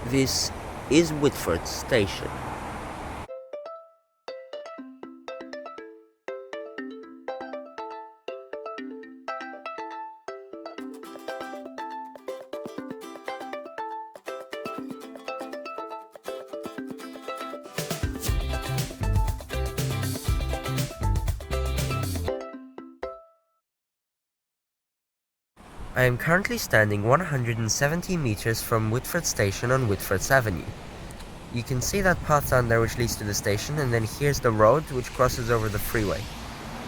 This is Whitford Station. I am currently standing 170 meters from Whitford Station on Whitford's Avenue. You can see that path down there which leads to the station, and then here's the road which crosses over the freeway.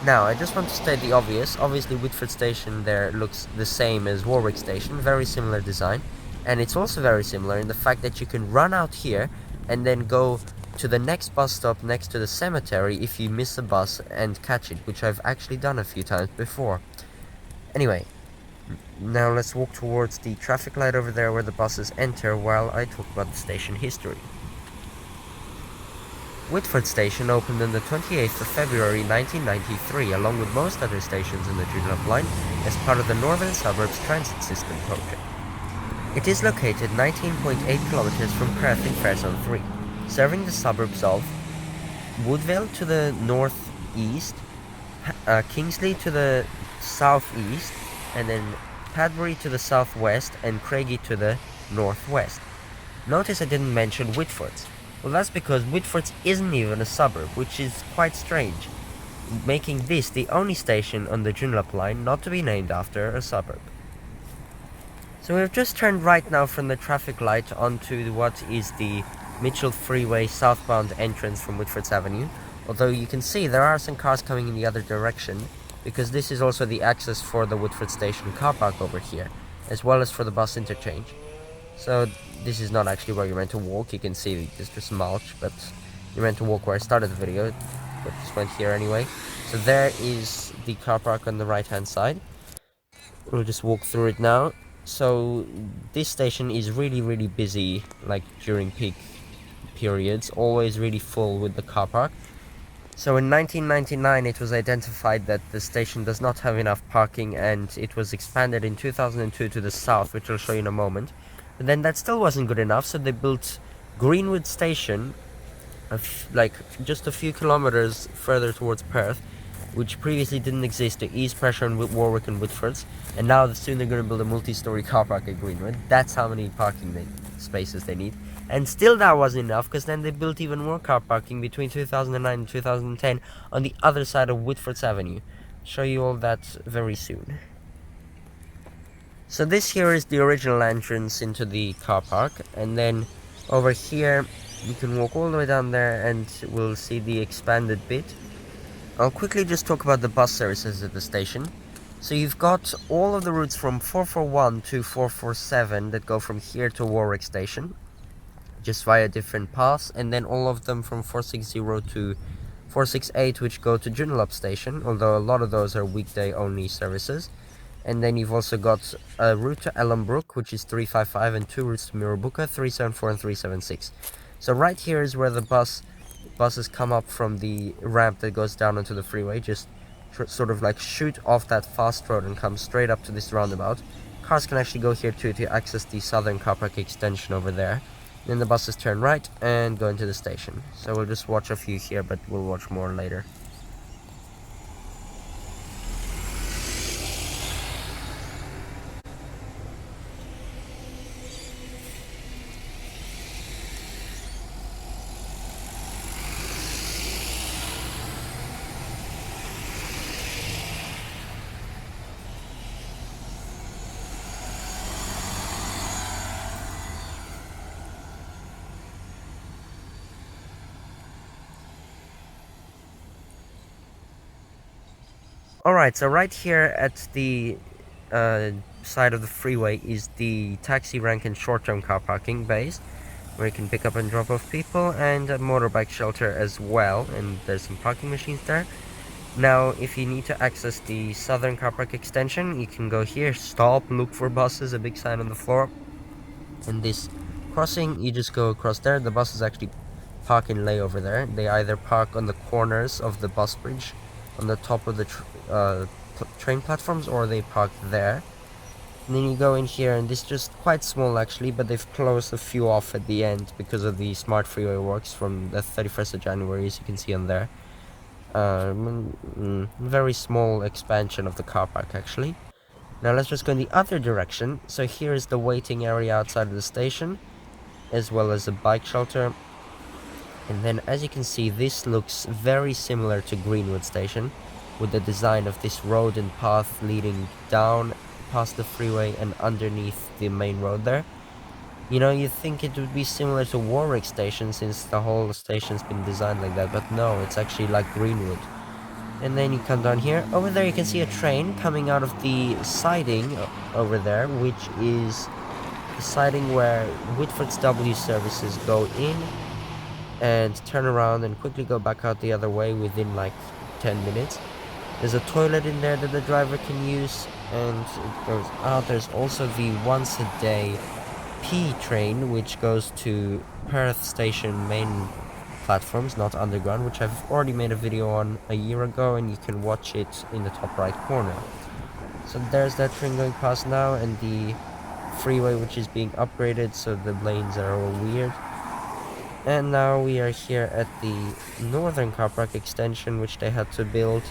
Now, I just want to state the obvious. Obviously, Whitford Station there looks the same as Warwick Station, very similar design. And it's also very similar in the fact that you can run out here and then go to the next bus stop next to the cemetery if you miss a bus and catch it, which I've actually done a few times before. Anyway, now let's walk towards the traffic light over there where the buses enter while I talk about the station history. Whitford Station opened on the 28th of February 1993 along with most other stations in the Joondalup line as part of the Northern Suburbs Transit System project. It is located 19.8 kilometers from Perth in Fair Zone 3, serving the suburbs of Woodvale to the northeast, Kingsley to the southeast, and then Padbury to the southwest and Craigie to the northwest. Notice I didn't mention Whitford's. Well, that's because Whitford's isn't even a suburb, which is quite strange, making this the only station on the Joondalup line not to be named after a suburb. So we've just turned right now from the traffic light onto what is the Mitchell Freeway southbound entrance from Whitford's Avenue, although you can see there are some cars coming in the other direction, because this is also the access for the Whitford Station car park over here, as well as for the bus interchange. So this is not actually where you're meant to walk. You can see there's just mulch, but you're meant to walk where I started the video, but just went here anyway. So there is the car park on the right hand side. We'll just walk through it now. So this station is really busy, like during peak periods, always really full with the car park. So in 1999 it was identified that the station does not have enough parking, and it was expanded in 2002 to the south, which I'll show you in a moment. But then that still wasn't good enough, so they built Greenwood Station, like just a few kilometers further towards Perth, which previously didn't exist, to ease pressure on Warwick and Whitford's. And now soon they're going to build a multi-story car park at Greenwood. That's how many parking spaces they need. And still that wasn't enough, because then they built even more car parking between 2009 and 2010 on the other side of Whitford's Avenue. Show you all that very soon. So this here is the original entrance into the car park, and then over here you can walk all the way down there and we'll see the expanded bit. I'll quickly just talk about the bus services at the station. So you've got all of the routes from 441 to 447 that go from here to Warwick Station, just via different paths, and then all of them from 460 to 468 which go to Joondalup Station, although a lot of those are weekday only services. And then you've also got a route to Ellenbrook, which is 355, and two routes to Mirrabooka, 374 and 376. So right here is where the buses come up from the ramp that goes down onto the freeway, just sort of like shoot off that fast road and come straight up to this roundabout. Cars can actually go here too to access the southern car park extension over there. Then the buses turn right and go into the station. So we'll just watch a few here, but we'll watch more later. Alright, so right here at the side of the freeway is the taxi rank and short-term car parking base, where you can pick up and drop off people, and a motorbike shelter as well, and there's some parking machines there. Now, if you need to access the southern car park extension, you can go here, stop, look for buses, a big sign on the floor. And this crossing, you just go across there. The buses actually park and lay over there. They either park on the corners of the bus bridge, on the top of the train platforms, or they park there. And then you go in here, and this is just quite small actually, but they've closed a few off at the end because of the smart freeway works from the 31st of January, as you can see on there. Very small expansion of the car park actually. Now let's just go in the other direction. So here is the waiting area outside of the station, as well as a bike shelter. And then as you can see, this looks very similar to Greenwood Station, with the design of this road and path leading down past the freeway and underneath the main road there. You know, you'd think it would be similar to Warwick Station since the whole station's been designed like that, but no, it's actually like Greenwood. And then you come down here. Over there you can see a train coming out of the siding over there, which is the siding where Whitford's W services go in and turn around and quickly go back out the other way within like 10 minutes. There's a toilet in there that the driver can use, and it goes out. There's also the once a day P train, which goes to Perth Station main platforms, not underground, which I've already made a video on a year ago, and you can watch it in the top right corner. So there's that train going past now, and the freeway which is being upgraded, so the lanes are all weird. And now we are here at the northern car park extension, which they had to build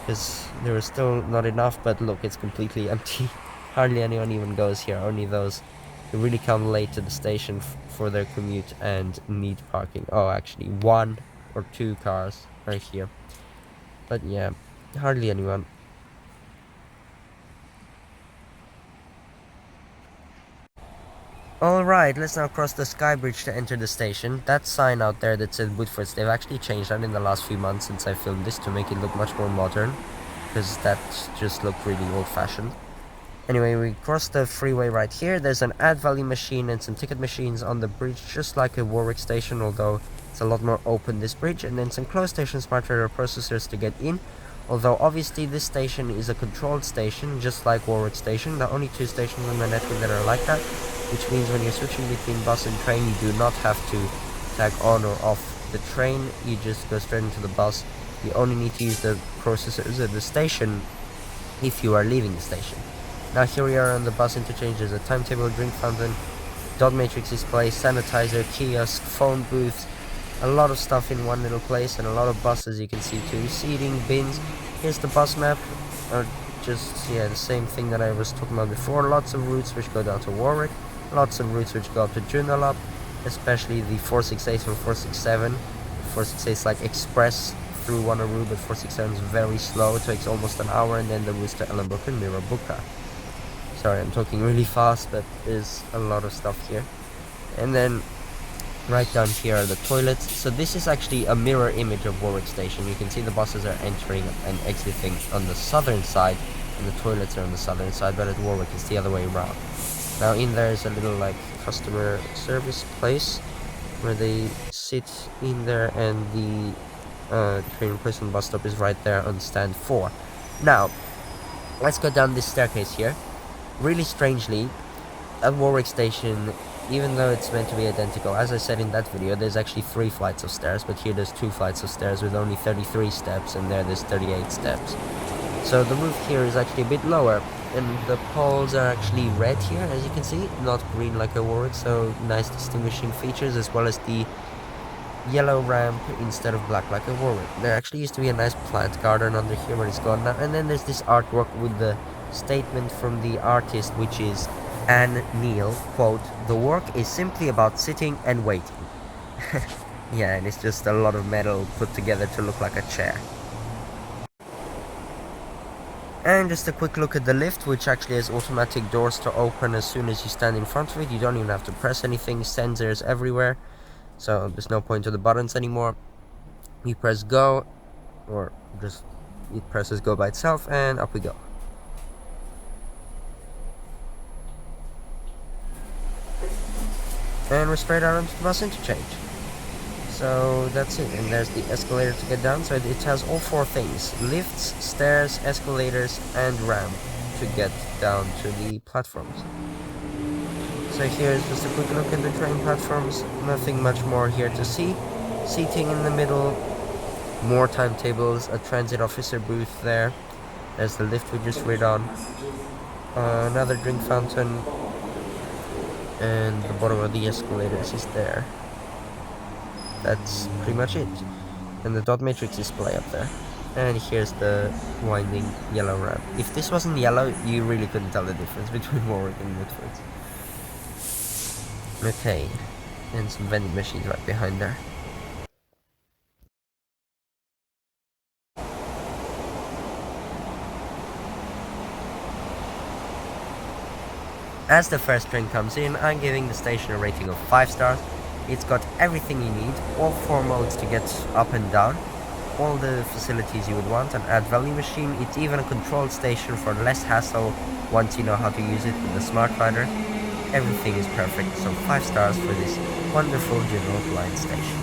because there was still not enough, but look, it's completely empty. Hardly anyone even goes here, only those who really come late to the station for their commute and need parking. Oh, actually, 1 or 2 cars are here. But yeah, hardly anyone. Alright, let's now cross the Sky Bridge to enter the station. That sign out there that said Woodfords, they've actually changed that in the last few months since I filmed this to make it look much more modern, because that just looked really old-fashioned. Anyway, we cross the freeway right here. There's an add value machine and some ticket machines on the bridge, just like a Warwick Station, although it's a lot more open, this bridge. And then some closed station smart radar processors to get in, although obviously this station is a controlled station, just like Warwick Station. The only 2 stations on the network that are like that, which means when you're switching between bus and train, you do not have to tag on or off the train. You just go straight into the bus. You only need to use the processors at the station if you are leaving the station. Now here we are on the bus interchange. There's a timetable, drink fountain, dot matrix display, sanitizer, kiosk, phone booths, a lot of stuff in one little place, and a lot of buses you can see too. Seating, bins. Here's the bus map. Just, yeah, the same thing that I was talking about before. Lots of routes which go down to Warwick. Lots of routes which go up to Joondalup, especially the 468 and 467. 468 is like express through Wanneroo, but 467 is very slow. It takes almost an hour, and then the routes to Ellenbrook and Mirrabooka. Sorry, I'm talking really fast, but there's a lot of stuff here. And then right down here are the toilets. So this is actually a mirror image of Warwick Station. You can see the buses are entering and exiting on the southern side, and the toilets are on the southern side, but at Warwick it's the other way around. Now in there is a little like customer service place where they sit in there, and the train replacement bus stop is right there on stand 4. Now let's go down this staircase here. Really strangely, at Warwick Station, even though it's meant to be identical, as I said in that video, there's actually 3 flights of stairs, but here there's 2 flights of stairs with only 33 steps, and there's 38 steps. So the roof here is actually a bit lower, and the poles are actually red here, as you can see, not green like a Warwick, so nice distinguishing features, as well as the yellow ramp instead of black like a Warwick. There actually used to be a nice plant garden under here, but it's gone now. And then there's this artwork with the statement from the artist, which is Anne Neal, quote, "The work is simply about sitting and waiting." Yeah, and it's just a lot of metal put together to look like a chair. And just a quick look at the lift, which actually has automatic doors to open as soon as you stand in front of it. You don't even have to press anything, sensors everywhere, so there's no point to the buttons anymore. You press go, or just it presses go by itself, and up we go. And we're straight out onto the bus interchange. So that's it, and there's the escalator to get down. So it has all 4 things: lifts, stairs, escalators, and ramp to get down to the platforms. So here's just a quick look at the train platforms. Nothing much more here to see. Seating in the middle, more timetables, a transit officer booth there. There's the lift we just read on. Another drink fountain, and the bottom of the escalators is there. That's pretty much it. And the dot matrix display up there. And here's the winding yellow ramp. If this wasn't yellow, you really couldn't tell the difference between Warwick and Mitford. Okay, and some vending machines right behind there. As the first train comes in, I'm giving the station a rating of 5 stars. It's got everything you need, all 4 modes to get up and down, all the facilities you would want, an add value machine. It's even a controlled station for less hassle once you know how to use it with the Smart Finder. Everything is perfect, so 5 stars for this wonderful General Blind station.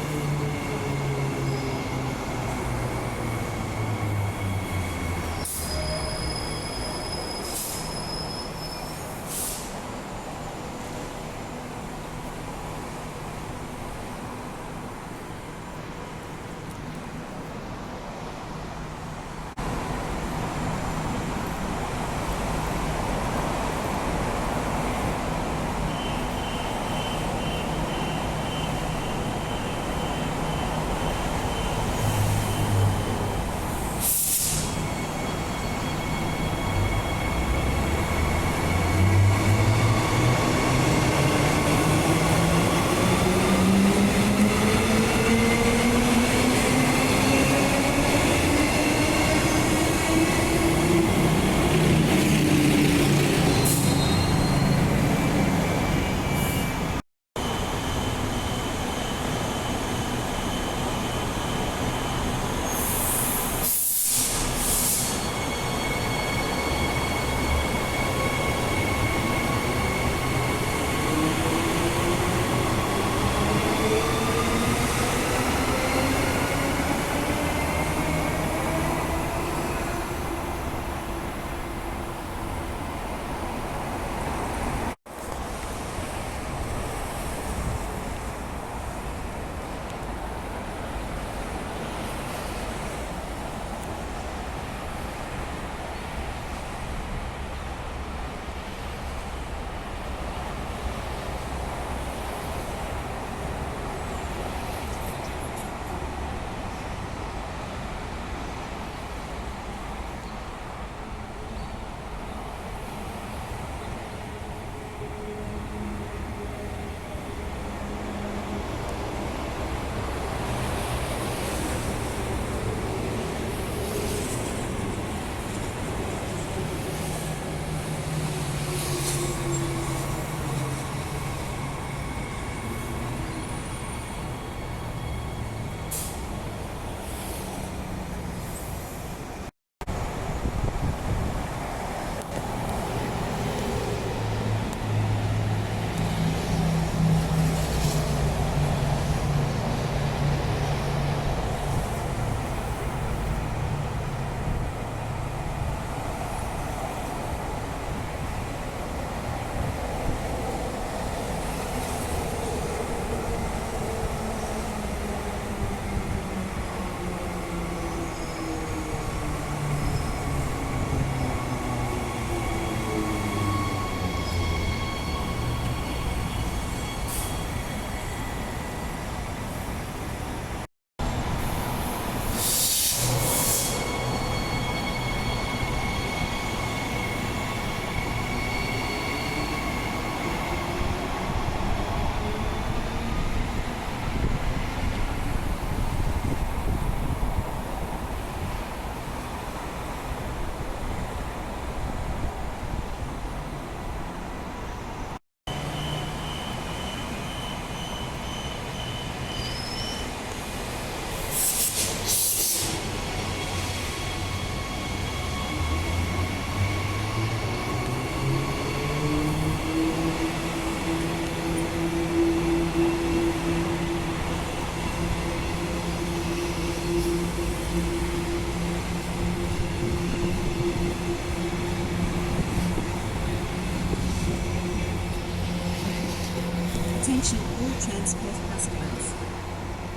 Attention all transport customers.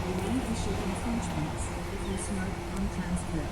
You may issue infringements if you smoke on transport.